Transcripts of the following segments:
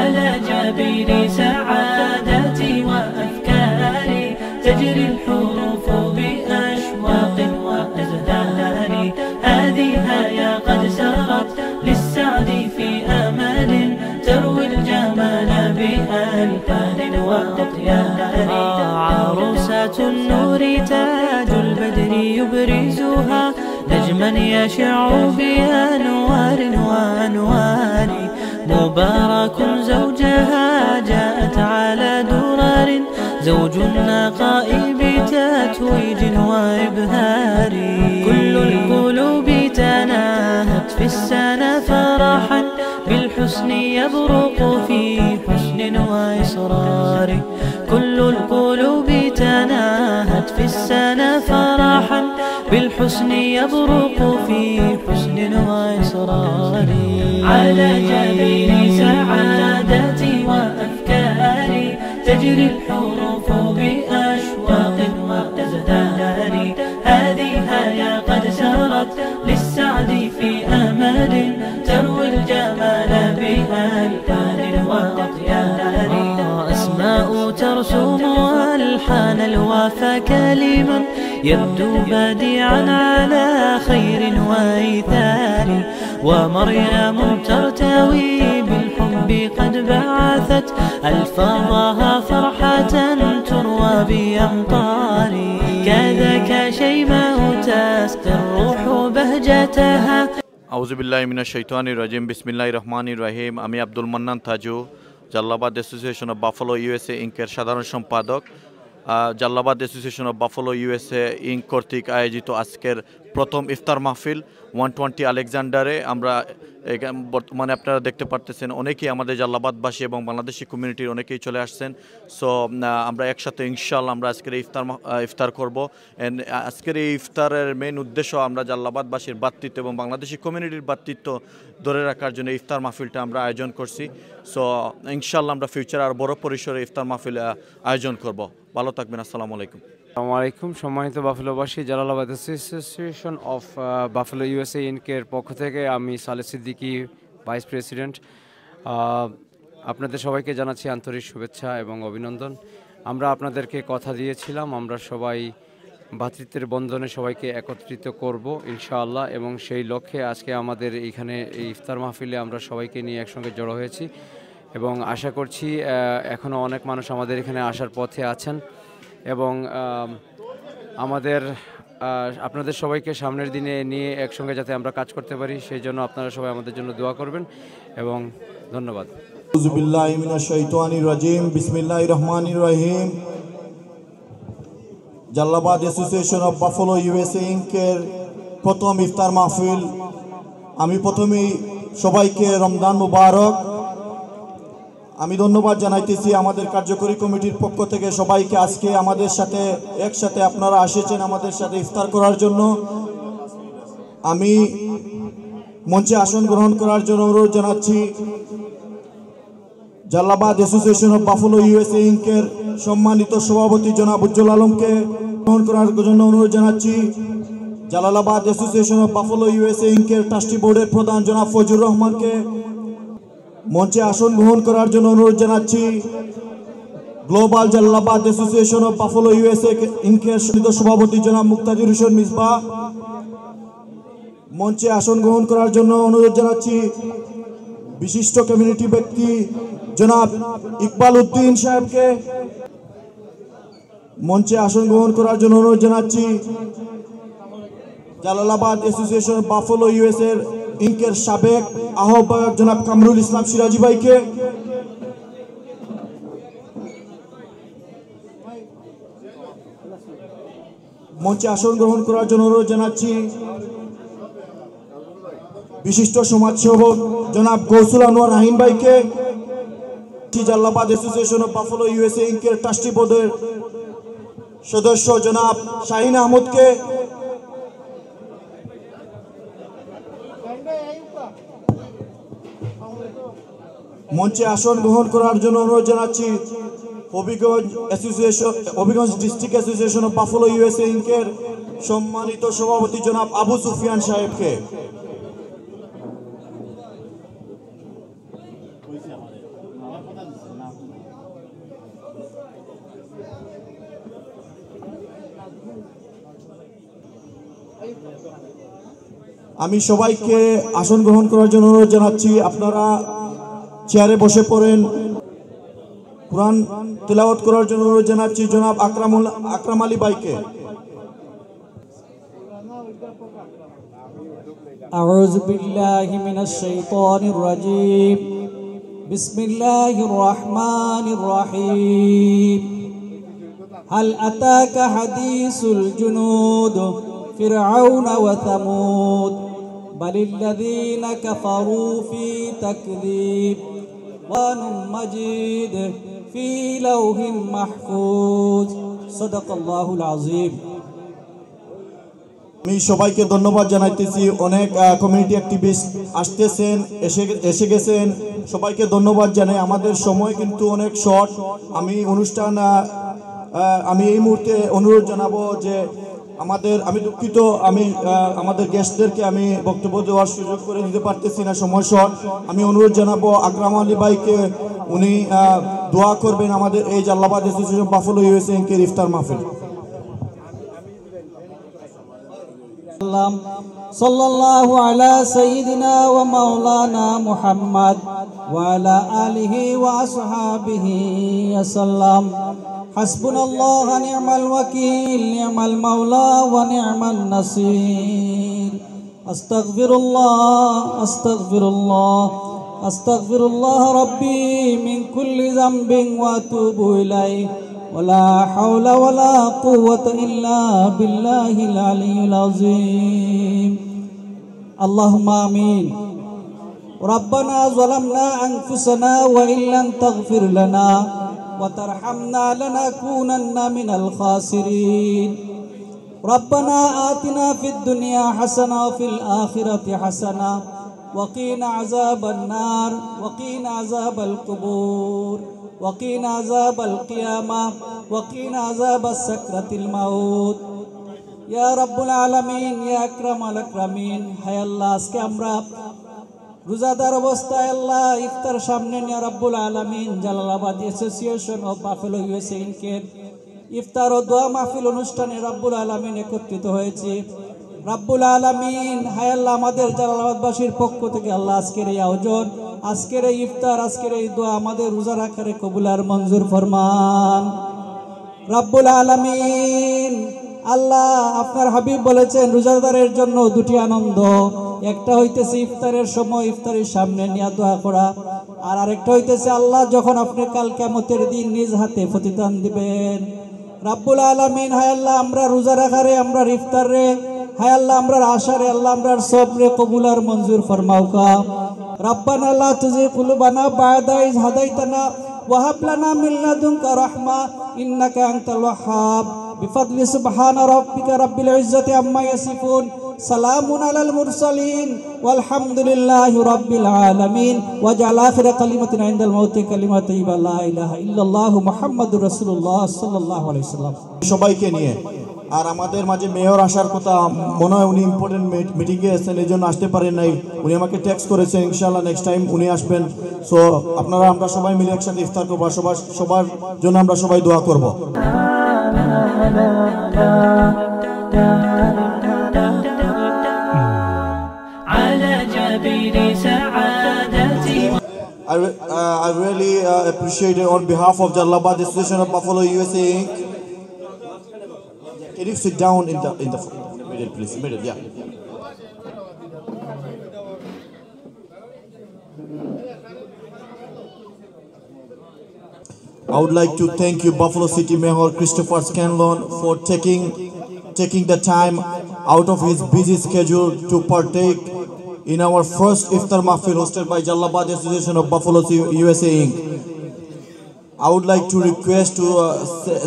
على جبين سعادتي وأفكاري تجري الحروف بأشواق وأزهار. هذه هيا قد سرت للسعد في أمل تروي الجمال بألفان وأطيار. عروسة النور تاج البدر يبرزها نجما يشع بأنوار وأنوار. مبارك زوجها جاءت على درر زوج النقاء بتتويج وإبهار. كل القلوب تناهت في السنة فرحا بالحسن يبرق في حسن وإصرار. كل القلوب تناهت في السنة فرحا بالحسن يبرق في حسن وإصرار. على جبين سعادتي وأفكاري تجري الحروف بأشواق وأزهار. هذه هيا قد سرت للسعد في أمل تروي الجمال بألفان وأطيار. أسماء ترسم ألحان الوفا كلما يبدو بديعا على خير وإيثار. ومريم ترتوي بالحب قد بعثت ألفاظها فرحة تروى بأمطار. كذاك شيماء تسقي الروح بهجتها. আউযু বিল্লাহি মিনাশ শাইতানির রাজিম বিসমিল্লাহির রহমানির রহিম। আমি Abdul Mannan Taju, Jalalabad Association of Buffalo USA ইনকের সাধারণ সম্পাদক। Jalalabad Association of Buffalo USA Inc কর্তৃক আয়োজিত আজকের প্রথম ইফতার মাহফিল 120 আলেকজান্ডারে আমরা বর্তমানে আপনারা দেখতে পারতেছেন অনেকেই আমাদের জালালাবাদবাসী এবং বাংলাদেশি কমিউনিটির অনেকেই চলে আসছেন। সো আমরা একসাথে ইনশাআল্লাহ আমরা আজকের ইফতার করব। আজকের এই ইফতারের মেইন উদ্দেশ্য আমরা জালালাবাদবাসীর ভ্রাতৃত্ব এবং বাংলাদেশি কমিউনিটির ভ্রাতৃত্ব ধরে রাখার জন্য ইফতার মাহফিলটা আমরা আয়োজন করছি। সো ইনশাআল্লাহ আমরা ফিউচারে আর বড় পরিসরে ইফতার মাহফিল আয়োজন করব। ভালো থাকবেন। আসসালামু আলাইকুম। আসসালামু আলাইকুম। সম্মানিত বাফেলোবাসী, Jalalabad Association of Buffalo USA ইনকের পক্ষ থেকে আমি সালেহ সিদ্দিকী, ভাইস প্রেসিডেন্ট। আপনাদের সবাইকে জানাচ্ছি আন্তরিক শুভেচ্ছা এবং অভিনন্দন। আমরা আপনাদেরকে কথা দিয়েছিলাম আমরা সবাই ভ্রাতৃত্বের বন্ধনে সবাইকে একত্রিত করব ইনশাআল্লাহ, এবং সেই লক্ষ্যে আজকে আমাদের এইখানে এই ইফতার মাহফিলে আমরা সবাইকে নিয়ে একসঙ্গে জড়ো হয়েছি এবং আশা করছি এখনও অনেক মানুষ আমাদের এখানে আসার পথে আছেন এবং আপনাদের সবাইকে সামনের দিনে নিয়ে একসঙ্গে যাতে আমরা কাজ করতে পারি সেই জন্য আপনারা সবাই আমাদের জন্য দোয়া করবেন এবং ধন্যবাদ। আউযু বিল্লাহি মিনাশ শাইতানির রাজিম বিসমিল্লাহির রহমানির রহিম। Jalalabad Association of Buffalo USA ইনকের প্রথম ইফতার মাহফিল। আমি প্রথমেই সবাইকে রমজান মুবারক। আমি ধন্যবাদ জানাইতেছি আমাদের কার্যকরী কমিটির পক্ষ থেকে সবাইকে আজকে আমাদের সাথে একসাথে আপনারা এসেছেন আমাদের সাথে ইফতার করার জন্য। আমি মঞ্চে আসন গ্রহণ করার জন্য অনুরোধ জানাচ্ছি Jalalabad Association of Buffalo USA ইনকের সম্মানিত সভাপতি জনাব উজ্জ্বল আলমকে গ্রহণ করার জন্য অনুরোধ জানাচ্ছি। Jalalabad Association of Buffalo USA ইনকের ট্রাস্টি বোর্ডের প্রধান জনাব ফজুর রহমানকে মঞ্চে আসন গ্রহণ করার জন্য অনুরোধ জানাচ্ছি। Global Jalalabad Association of Buffalo USA ইনকের সভাপতি জনাব মুক্তাদির হোসেন মিসবা মঞ্চে আসন গ্রহণ করার জন্য অনুরোধ জানাচ্ছি। বিশিষ্ট কমিউনিটি ব্যক্তি জনাব ইকবাল উদ্দিন সাহেবকে মঞ্চে আসন গ্রহণ করার জন্য অনুরোধ জানাচ্ছি। Jalalabad Association of Buffalo USA ইনকের সাবেক আহ্বায়ক জনাব কামরুল ইসলাম সিরাজি ভাইকে মঞ্চে আসন গ্রহণ করার জন্য অনুরোধ জানাচ্ছি। বিশিষ্ট সমাজসেবক জনাব গৌসুল আনোয়ার রাহিম ভাইকে, Jalalabad Association of Buffalo USA ইনকের ট্রাস্টি বোর্ডের সদস্য জনাব শাহিন আহমদকে মঞ্চে আসন গ্রহণ করার জন্য অনুরোধ জানাচ্ছি। Habiganj District Association of Buffalo USA ইনকের সম্মানিত সভাপতি জনাব আবু সুফিয়ান সাহেবকে আমি সবাইকে আসন গ্রহণ করার জন্য অনুরোধ জানাচ্ছি। আপনারা চেয়ারে বসে পড়েন। কোরআন তেলাওয়াত করার জন্য অনুরোধ জানাচ্ছি জনাব আকরাম আলী ভাইকে। أعوذ بالله من الشيطان الرجيم بسم الله الرحمن الرحيم هل أتاك حديث الجنود فرعون وثمود بل الذين كفروا في تكذيب قرآن مجيد في لوح محفوظ صدق الله العظيم। আমি সবাইকে ধন্যবাদ জানাইতেছি। অনেক কমিউনিটি অ্যাক্টিভিস্ট আসতেছেন, এসে গেছেন, সবাইকে ধন্যবাদ জানাই। আমাদের সময় কিন্তু অনেক শর্ট। আমি এই মুহূর্তে অনুরোধ জানাবো যে আমি দুঃখিত, আমাদের গেস্টদেরকে আমি বক্তব্য দেওয়ার সুযোগ করে দিতে পারতেছি না, সময় শর্ট। আমি অনুরোধ জানাবো আকরাম আলী ভাইকে, উনি দোয়া করবেন আমাদের এই জালালাবাদ অ্যাসোসিয়েশন বাফেলো ইউএসএ ইনকের ইফতার মাহফিল। सल्लल्लाहु अला सय्यिदिना व मौलाना मुहम्मद व अला आलिहि व अस्हाबिहि वसल्लम। हस्बुनल्लाह व निअमल वकील निअमल मौला व निअमन नसीर। अस्तगफिरुल्लाह रब्बी मिन कुल्ली ज़ंबिन व अतूबु इलैहि वला हौला वला कुव्वता इल्ला बिल्लाहिल अलिय्यिल अज़ीम। अल्लाहुम्मा आमीन। रब्बना ज़लमना अनफुसना व इल्लम तगफिर लना व तरहमना लनकूनन्ना मिनल खासिरीन। रब्बना आतिना फिद दुनिया हसना व फिल आखिरति हसना व क़ीना अज़ाबन नार व क़ीना अज़ाबल क़ुबूर वकीना अज़ाबल क़ियामा वकीना अज़ाबस सकरतिल मौत। या रब्बुल आलमीन या अकरमुल अकरामीन। हाय अल्लाह, আজকে আমরা রোজাদার অবস্থায় আল্লাহ ইফতার সামনে নিয়ে রব্বুল আলামিন Jalalabad Association of Buffalo USA ইনকের ইফতার ও দোয়া মাহফিল অনুষ্ঠানে রব্বুল আলামিন একত্রিত হয়েছে। রব্বুল আলামিন, হায় আল্লাহ, আমাদের জালালাবাদবাসীর পক্ষ থেকে আল্লাহ আজকের এই আয়োজন, আজকের এই ইফতার, আজকের এই দোয়া আমাদের রোজা রাখার কবুল আর মঞ্জুর ফরমান। রব্বুল আলামিন, আল্লাহ আপনার হাবিব বলেছেন রোজাদারের জন্য দুটি আনন্দ, একটা হইতেছে ইফতারের সময় ইফতারের সামনে নিয়ে দোয়া করা, আর আরেকটা হইতেছে আল্লাহ যখন আপনি কাল কিয়ামতের দিন নিজ হাতে প্রতিদান দিবেন। রব্বুল আলামিন, হায় আল্লাহ, আমরা রোজা রাখারে, আমরা ইফতারে, হায় আল্লাহ, আমরা আশারে, আল্লাহ আমরা সবরে কবুল আর মঞ্জুর ফরমাও কা। রব্বানা লা তুযিগ কুলুবানা বা'দা ইয হাদাইতানা ওয়া হাব লানা মিন লাদুনকা রাহমা ইন্নাকা আনতাল ওয়াহ্হাব। বিফাদলি সুবহানা রাব্বিকা রাব্বিল ইজ্জাতি আম্মা ইয়াসিফুন সালামুন আলাল মুরসালিন ওয়ালহামদুলিল্লাহি রাব্বিল আলামিন। ওয়াজআল আখির কালিমাতিন ইনদাল মাউতি কালিমাতু তাইয়্যিবা লা ইলাহা ইল্লাল্লাহু মুহাম্মাদুর রাসূলুল্লাহ সাল্লাল্লাহু আলাইহি ওয়াসাল্লাম। সবাইকে নিয়ে আর আমাদের মাঝে মেয়র আসার কথা, মনে হয় উনি ইম্পর্টেন্ট মিটিংয়ে এসেছেন, এই জন্য আসতে পারেন নাই। উনি আমাকে টেক্সট করেছেন, ইনশাআল্লাহ নেক্সট টাইম উনি আসবেন। সো আমরা সবাই মিলে একসাথে ইফতার করবো, সবার জন্য আমরা সবাই দোয়া করবো। I really appreciate it on behalf of Jalalabad Association of Buffalo USA Inc. Can you sit down in the middle, please? Middle, yeah. I would like to thank you, Buffalo City Mayor Christopher Scanlon, for taking the time out of his busy schedule to partake in our first Iftar Mahfil hosted by Jalalabad Association of Buffalo USA Inc. I would like to request to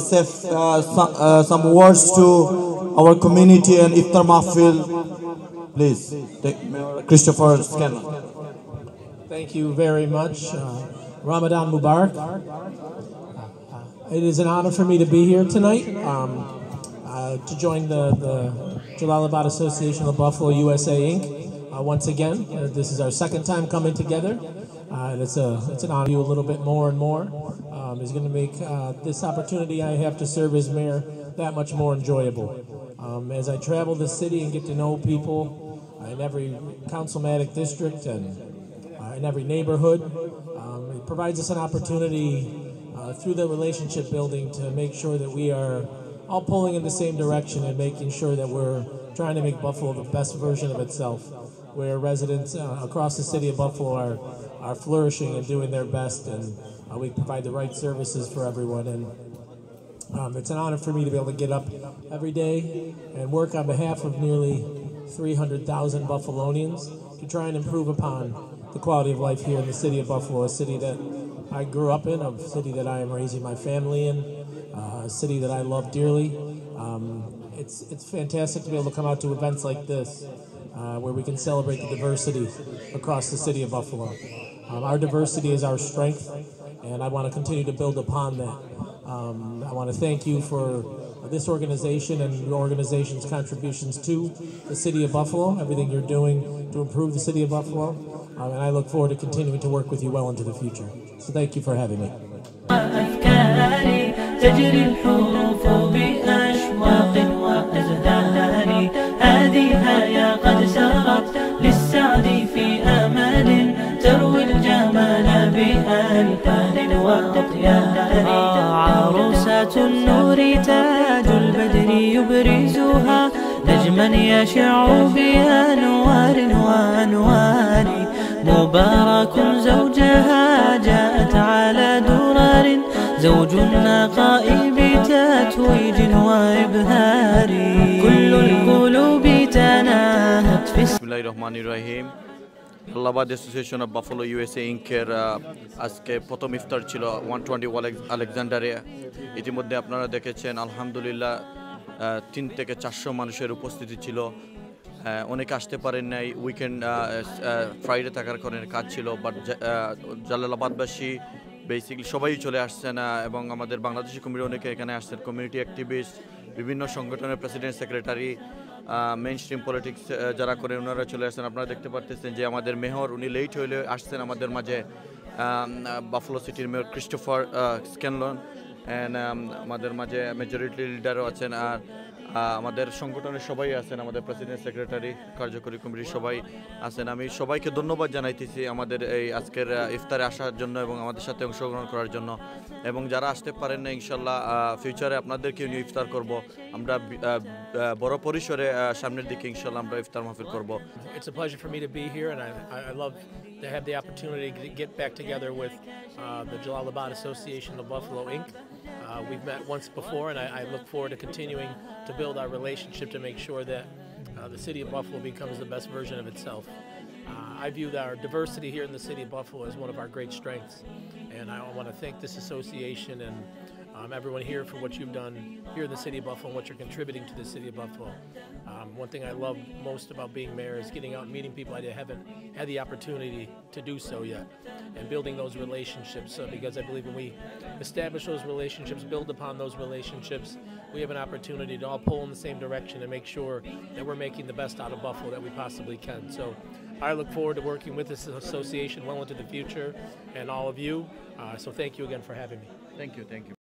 say some words to our community and Iftar Mahfil. Please, Christopher Scanlon. Thank you very much. Ramadan Mubarak. It is an honor for me to be here tonight to join the Jalalabad Association of Buffalo USA Inc. Once again, this is our second time coming together. and it's an honor to you a little bit more and more. It's going to make this opportunity I have to serve as mayor that much more enjoyable. As I travel the city and get to know people in every councilmatic district and in every neighborhood, it provides us an opportunity through the relationship building to make sure that we are all pulling in the same direction and making sure that we're trying to make Buffalo the best version of itself, where residents across the city of Buffalo are flourishing and doing their best, and we provide the right services for everyone. And it's an honor for me to be able to get up every day and work on behalf of nearly 300,000 Buffalonians to try and improve upon the quality of life here in the city of Buffalo, a city that I grew up in, a city that I am raising my family in, a city that I love dearly. It's fantastic to be able to come out to events like this where we can celebrate the diversity across the city of Buffalo. Our diversity is our strength, and I want to continue to build upon that. I want to thank you for this organization and your organization's contributions to the city of Buffalo, everything you're doing to improve the city of Buffalo, and I look forward to continuing to work with you well into the future. So thank you for having me. أفكاري تجري الحروف بأشواق وأزهار هذه يا قد سرت للسعد في أمل تروي الجمال بألحان وأطيار عروسة النور تاج البدر يبرزها نجما يشع بأنوار وأنوار مبارك زوجها جاءت على درر زوج النقاء بتتويج وإبهار كل القلوب تناهت في بسم الله الرحمن الرحيم Jalalabad Association of Buffalo USA ইনকের আজকে প্রথম ইফতার ছিল 120 আলেকজান্ডারে। ইতিমধ্যে আপনারা দেখেছেন আলহামদুলিল্লাহ 3 থেকে 400 মানুষের উপস্থিতি ছিল। অনেকে আসতে পারেন নাই, উইকেন্ড ফ্রাইডে থাকার কারণে কাজ ছিল, বাট জালালাবাদবাসী বেসিক্যালি সবাই চলে আসছেন এবং আমাদের বাংলাদেশি কমিউনিটি অনেকে এখানে আসছেন, কমিউনিটি অ্যাক্টিভিস্ট, বিভিন্ন সংগঠনের president, secretary, main stream politics যারা করেন ওনারা চলে আসছেন। আপনারা দেখতে পারতেছেন যে আমাদের মেয়র উনি লেট হইলে আসছেন আমাদের মাঝে, বাফালো সিটির মেয়র ক্রিস্টোফার স্ক্যানলন, অ্যান্ড আমাদের মাঝে মেজরিটি লিডারও আছেন, আর আমাদের সংগঠনের সবাই আছেন, আমাদের প্রেসিডেন্ট, সেক্রেটারি, কার্যকরী কমিটির সবাই আছেন। আমি সবাইকে ধন্যবাদ জানাইতেছি আমাদের এই আজকের ইফতারে আসার জন্য এবং আমাদের সাথে অংশগ্রহণ করার জন্য, এবং যারা আসতে পারেন না ইনশাল্লাহ ফিউচারে আপনাদেরকেও নিয়ে ইফতার করব আমরা বড় পরিসরে সামনের দিকে ইনশাল্লাহ আমরা ইফতার মাহফিল করব। It's a pleasure for me to be here, and I love to have the opportunity to get back together with the Jalalabad Association of Buffalo Inc. We've met once before, and I look forward to continuing to build our relationship to make sure that the city of Buffalo becomes the best version of itself. I view our diversity here in the city of Buffalo as one of our great strengths, and I want to thank this association and everyone here for what you've done here in the city of Buffalo and what you're contributing to the city of Buffalo. One thing I love most about being mayor is getting out and meeting people I haven't had the opportunity to do so yet, and building those relationships, because I believe when we establish those relationships, build upon those relationships, we have an opportunity to all pull in the same direction and make sure that we're making the best out of Buffalo that we possibly can. So I look forward to working with this association well into the future and all of you. So thank you again for having me. Thank you.